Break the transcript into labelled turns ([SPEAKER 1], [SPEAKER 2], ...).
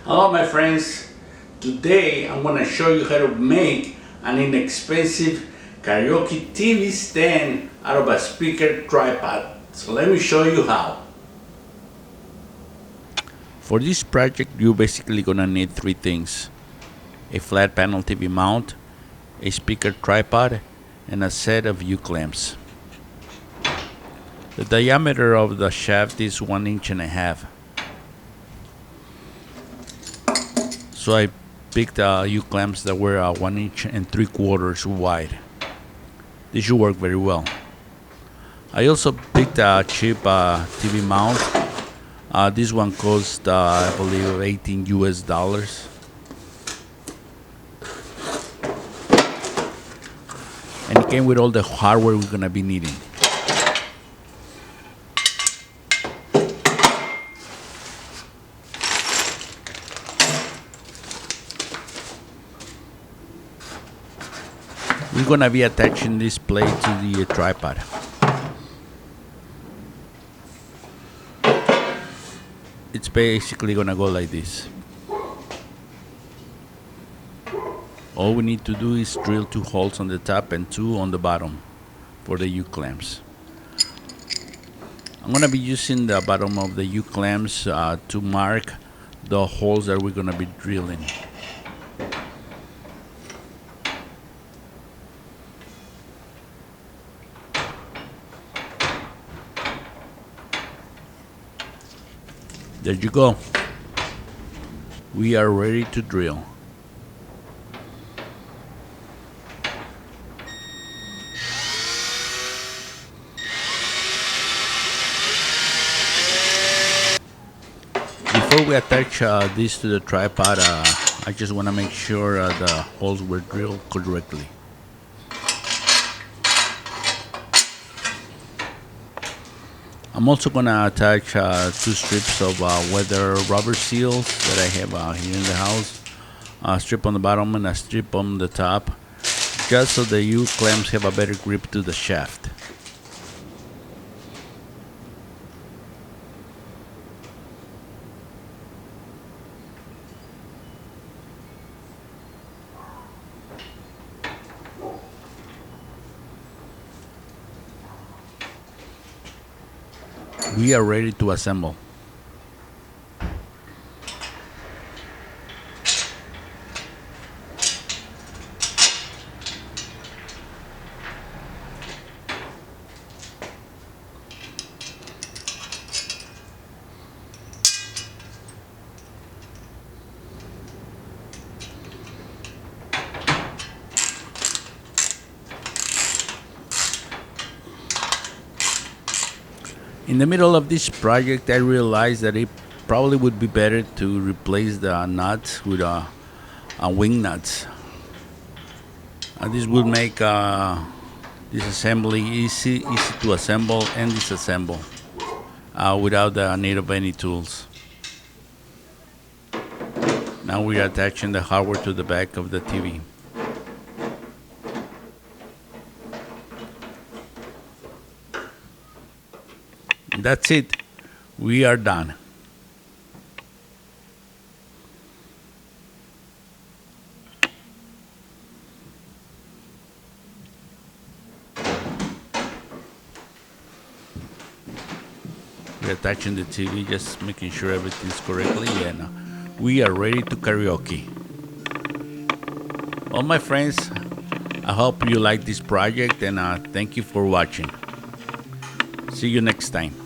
[SPEAKER 1] Hello my friends, today I'm going to show you how to make an inexpensive karaoke TV stand out of a speaker tripod. So let me show you how. For this project you're basically going to need three things: a flat panel TV mount, a speaker tripod, and a set of U-clamps. The diameter of the shaft is 1.5 inches. So I picked U-clamps that were 1.75 inches wide. This should work very well. I also picked a cheap TV mount. This one cost, I believe, $18 US. And it came with all the hardware we're gonna be needing. We're gonna be attaching this plate to the tripod. It's basically gonna go like this. All we need to do is drill 2 holes on the top and 2 on the bottom for the U-clamps. I'm gonna be using the bottom of the U-clamps to mark the holes that we're gonna be drilling. There you go. We are ready to drill. Before we attach this to the tripod, I just want to make sure the holes were drilled correctly. I'm also going to attach 2 strips of weather rubber seals that I have here in the house. A strip on the bottom and a strip on the top, just so the U-clamps have a better grip to the shaft. We are ready to assemble. In the middle of this project, I realized that it probably would be better to replace the nuts with a wing nuts. This would make this assembly easy to assemble and disassemble without the need of any tools. Now we are attaching the hardware to the back of the TV. That's it. We are done. We're attaching the TV, just making sure everything's correctly, and we are ready to karaoke. Well, my friends, I hope you like this project, and thank you for watching. See you next time.